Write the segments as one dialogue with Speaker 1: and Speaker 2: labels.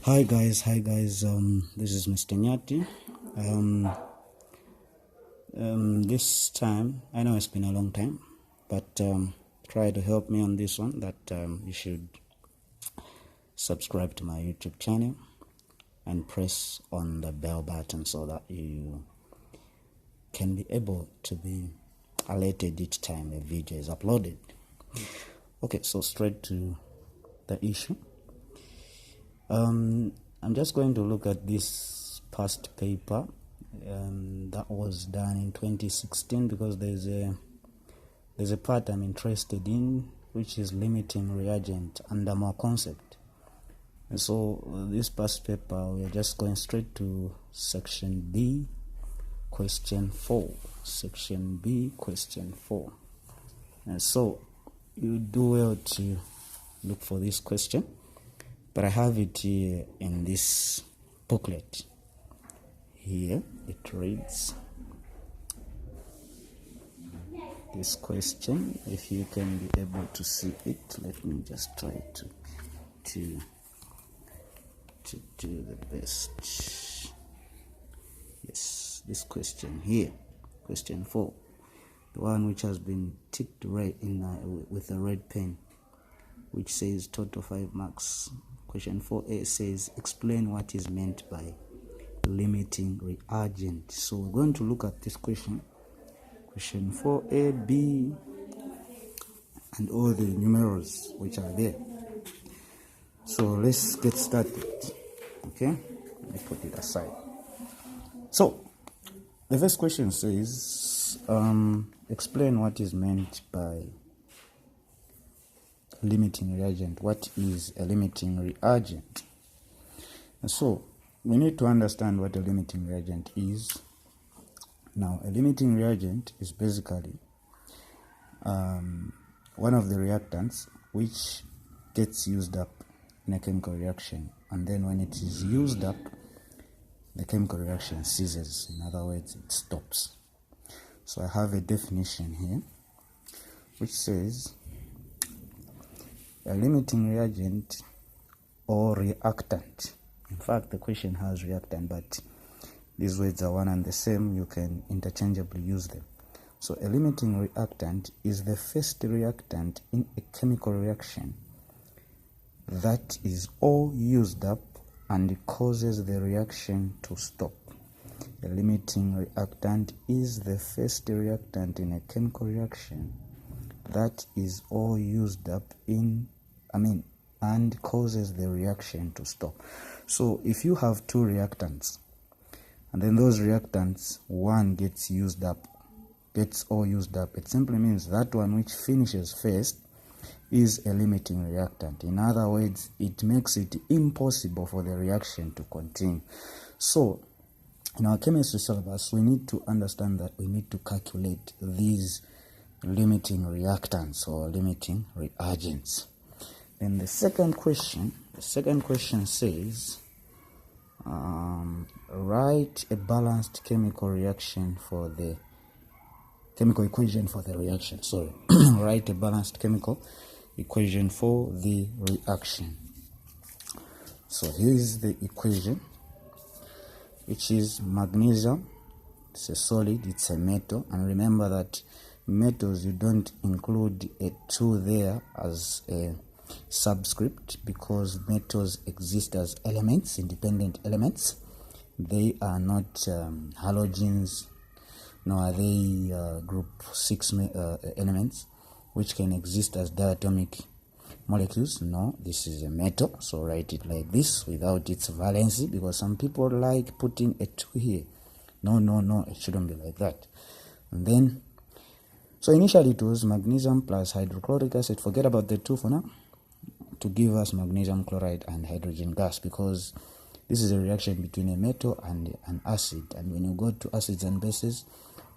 Speaker 1: Hi guys, this is Mr. Nyati. This time, I know it's been a long time, but try to help me on this one, that you should subscribe to my YouTube channel and press on the bell button so that you can be able to be alerted each time a video is uploaded. Okay, so straight to the issue. I'm just going to look at this past paper that was done in 2016 because there's a part I'm interested in, which is limiting reagent under more concept. And so this past paper, we are just going straight to section B, question 4. Section B, question 4. And so you do well to look for this question, but I have it here in this booklet. Here it reads this question. If you can be able to see it, let me just try to do the best. Yes, this question here, question 4, the one which has been ticked red with a red pen, which says total 5 marks. Question 4a says, explain what is meant by limiting reagent. So we're going to look at this question, question 4a, b, and all the numerals which are there. So let's get started. Okay, let me put it aside. So the first question says, explain what is meant by limiting reagent. What is a limiting reagent? And so we need to understand what a limiting reagent is. Now, a limiting reagent is basically one of the reactants which gets used up in a chemical reaction, and then when it is used up, the chemical reaction ceases. In other words, it stops. So I have a definition here which says a limiting reagent or reactant. In fact, the question has reactant, but these words are one and the same. You can interchangeably use them. So a limiting reactant is the first reactant in a chemical reaction that is all used up and causes the reaction to stop. A limiting reactant is the first reactant in a chemical reaction that is all used up and causes the reaction to stop. So if you have two reactants, and then those reactants, one gets all used up, it simply means that one which finishes first is a limiting reactant. In other words, it makes it impossible for the reaction to continue. So in our chemistry syllabus, we need to understand that we need to calculate these limiting reactants or limiting reagents. Then the second question says, write a balanced chemical reaction for the chemical equation for the reaction. Write a balanced chemical equation for the reaction. So here is the equation, which is magnesium. It's a solid, it's a metal, and remember that metals, you don't include a 2 there as a subscript because metals exist as elements, independent elements. They are not halogens, nor are they group 6 elements which can exist as diatomic molecules. No, this is a metal, so write it like this without its valency, because some people like putting a 2 here. No, it shouldn't be like that. And then, so initially it was magnesium plus hydrochloric acid, forget about the 2 for now, to give us magnesium chloride and hydrogen gas, because this is a reaction between a metal and an acid. And when you go to acids and bases,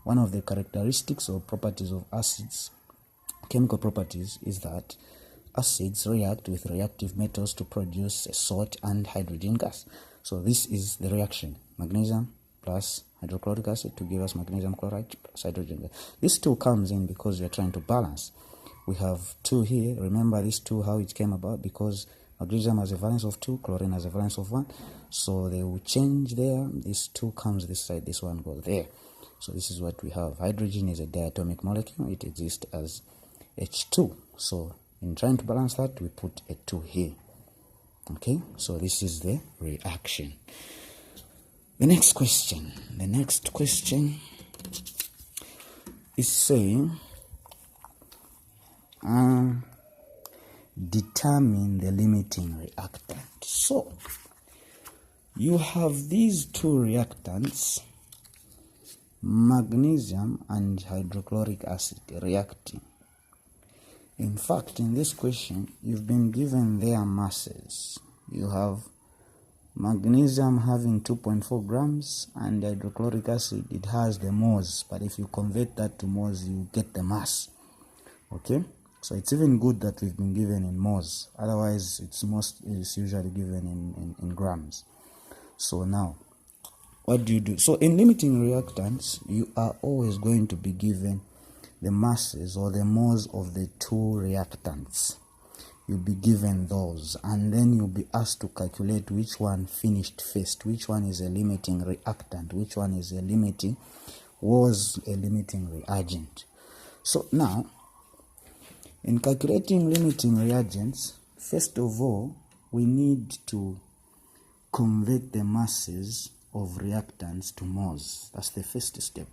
Speaker 1: one of the characteristics or properties of acids, chemical properties, is that acids react with reactive metals to produce a salt and hydrogen gas. So this is the reaction, magnesium plus hydrochloric acid to give us magnesium chloride plus hydrogen gas. This 2 comes in because we are trying to balance. We have 2 here. Remember this 2, how it came about, because Magnesium has a valence of 2, chlorine has a valence of 1. So they will change there. This 2 comes this side, this 1 goes there. So this is what we have. Hydrogen is a diatomic molecule. It exists as H2. So in trying to balance that, we put a 2 here. Okay, so this is the reaction. The next question is saying, determine the limiting reactant. So you have these two reactants, magnesium and hydrochloric acid, reacting. In fact, in this question, you've been given their masses. You have magnesium having 2.4 grams and hydrochloric acid, it has the moles, but if you convert that to moles, you get the mass. Okay, so it's even good that we've been given in moles, otherwise it's usually given in grams. So now, what do you do? So in limiting reactants, you are always going to be given the masses or the moles of the two reactants. You'll be given those, and then you'll be asked to calculate which one finished first, which one is a limiting reactant, which one is a limiting reagent. So now, in calculating limiting reagents, first of all, we need to convert the masses of reactants to moles. That's the first step.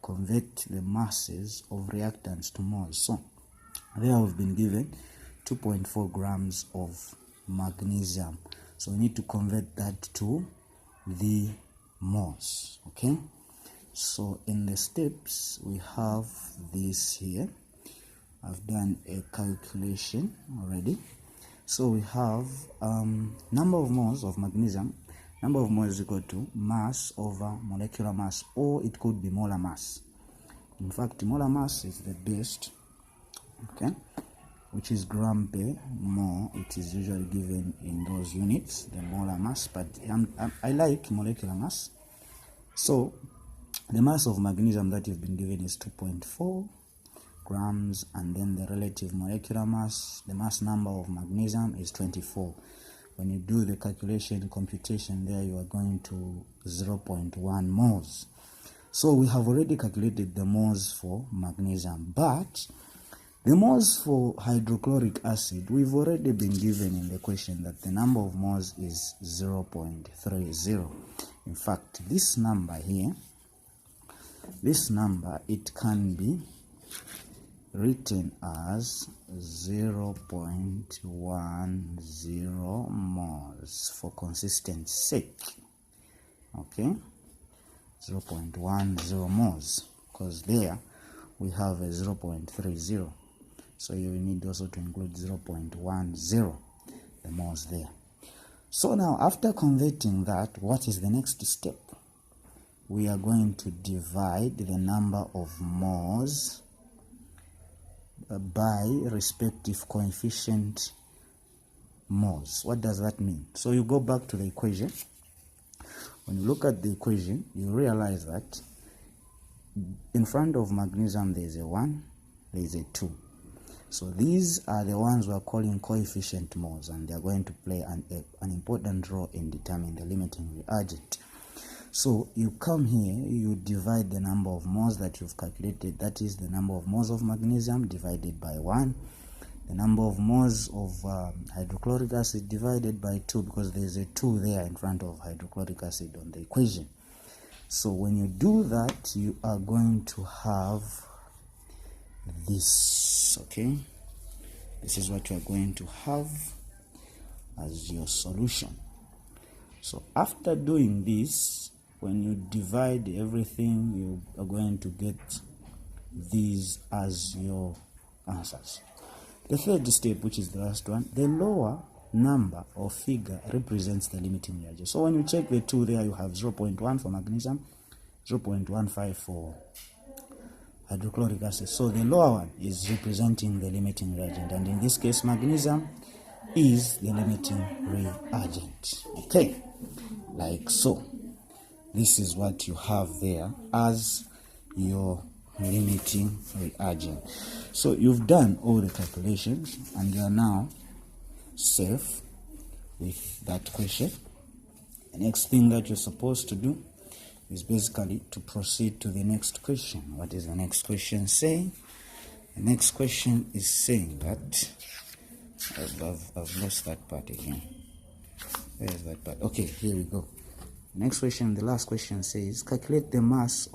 Speaker 1: Convert the masses of reactants to moles. So there we've been given 2.4 grams of magnesium. So we need to convert that to the moles. Okay. So in the steps, we have this here. I've done a calculation already. So we have number of moles of magnesium. Number of moles is equal to mass over molecular mass, or it could be molar mass. In fact, molar mass is the best, okay, which is gram per mole. It is usually given in those units, the molar mass, but I like molecular mass. So the mass of magnesium that you've been given is 2.4 grams, and then the relative molecular mass, the mass number of magnesium is 24. When you do the calculation computation there, you are going to 0.1 moles. So we have already calculated the moles for magnesium, but the moles for hydrochloric acid, we've already been given in the question that the number of moles is 0.30. In fact, this number here, it can be written as 0.10 moles for consistency sake. Okay, 0.10 moles, because there we have a 0.30, so you will need also to include 0.10 the moles there. So now, after converting that, what is the next step? We are going to divide the number of moles by respective coefficient moles. What does that mean? So you go back to the equation. When you look at the equation, you realize that in front of magnesium there is a 1, there is a 2. So these are the ones we are calling coefficient moles, and they are going to play an important role in determining the limiting reagent. So you come here, you divide the number of moles that you've calculated, that is the number of moles of magnesium divided by 1, the number of moles of hydrochloric acid divided by 2, because there's a 2 there in front of hydrochloric acid on the equation. So when you do that, you are going to have this, okay? This is what you are going to have as your solution. So after doing this, when you divide everything, you are going to get these as your answers. The third step, which is the last one, the lower number or figure represents the limiting reagent. So when you check the 2 there, you have 0.1 for magnesium, 0.15 for hydrochloric acid. So the lower one is representing the limiting reagent, and in this case, magnesium is the limiting reagent. Okay, like so. This is what you have there as your limiting reagent. So you've done all the calculations and you are now safe with that question. The next thing that you're supposed to do is basically to proceed to the next question. What is the next question saying? The next question is saying that I've lost that part again. Where is that part? Okay, here we go. Next question, the last question says, calculate the mass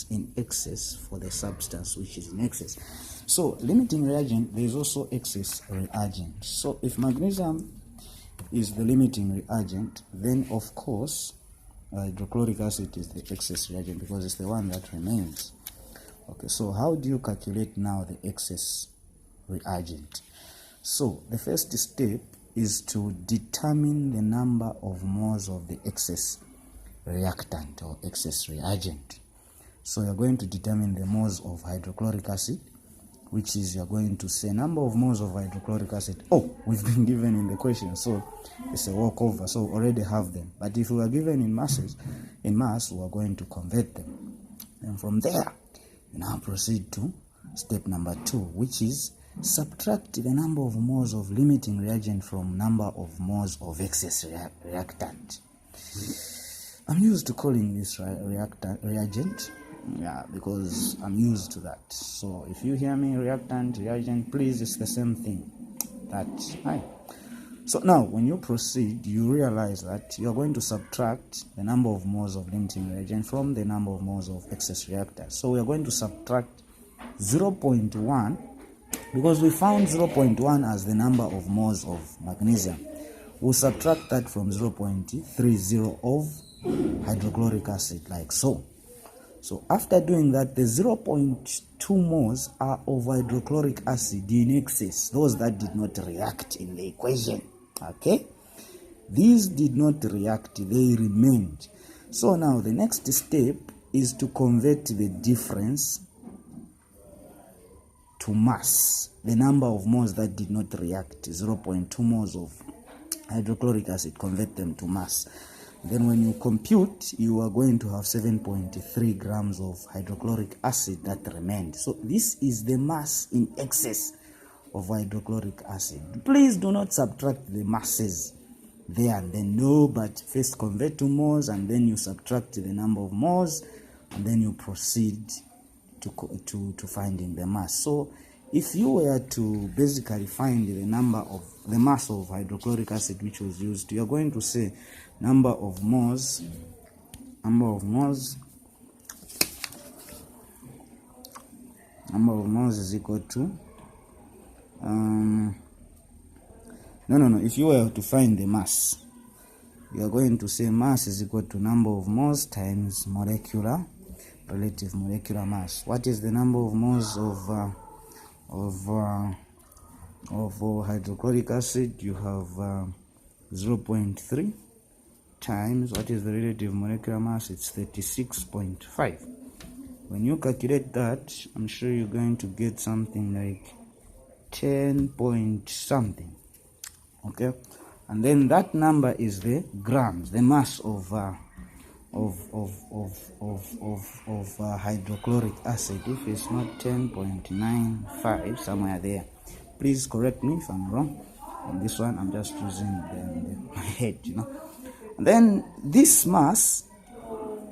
Speaker 1: in excess for the substance which is in excess. So limiting reagent, there is also excess reagent. So if magnesium is the limiting reagent, then of course hydrochloric acid is the excess reagent because it's the one that remains. Okay, so how do you calculate now the excess reagent? So the first step is to determine the number of moles of the excess reactant or excess reagent. So you're going to determine the moles of hydrochloric acid, which is you're going to say number of moles of hydrochloric acid. Oh, we've been given in the question, so it's a walkover, so we already have them. But if we are given in mass, we are going to convert them. And from there, you now proceed to step number 2, which is subtract the number of moles of limiting reagent from number of moles of excess reactant. I'm used to calling this reagent, yeah, because I'm used to that. So if you hear me reactant, reagent, please, it's the same thing. That's fine. So now when you proceed, you realize that you're going to subtract the number of moles of limiting reagent from the number of moles of excess reactant. So we are going to subtract 0.1 because we found 0.1 as the number of moles of magnesium. We'll subtract that from 0.30 of hydrochloric acid, like so. So after doing that, the 0.2 moles are of hydrochloric acid in excess, those that did not react in the equation. Okay? These did not react, they remained. So now the next step is to convert the difference to mass. The number of moles that did not react, 0.2 moles of hydrochloric acid, convert them to mass. Then when you compute, you are going to have 7.3 grams of hydrochloric acid that remained. So this is the mass in excess of hydrochloric acid. Please do not subtract the masses there and then. No, but first convert to moles and then you subtract the number of moles and then you proceed to finding the mass. So if you were to basically find the mass of hydrochloric acid which was used, you are going to say number of moles is equal to if you were to find the mass, you are going to say mass is equal to number of moles times relative molecular mass. What is the number of moles of hydrochloric acid? You have 0.3 times, what is the relative molecular mass? It's 36.5. When you calculate that, I'm sure you're going to get something like 10 point something. Okay, and then that number is the grams, the mass of hydrochloric acid. If it's not 10.95, somewhere there, please correct me if I'm wrong. On this one, I'm just using my head, And then this mass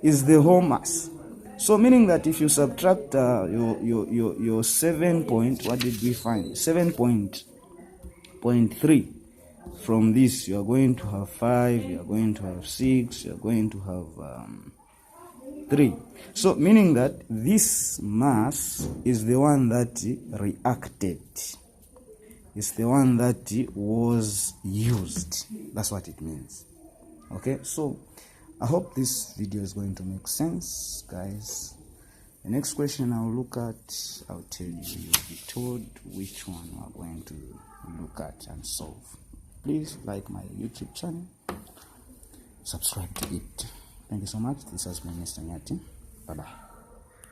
Speaker 1: is the whole mass. So meaning that if you subtract your 7 point, what did we find? 7.3 from this, you are going to have 5, you are going to have 6, you are going to have 3. So meaning that this mass is the one that reacted. It's the one that was used. That's what it means. Okay, so I hope this video is going to make sense, guys. The next question I'll look at, I'll tell you, you'll be told which one we're going to look at and solve. Please like my YouTube channel, subscribe to it. Thank you so much. This has been Mr. Nyati. Bye-bye.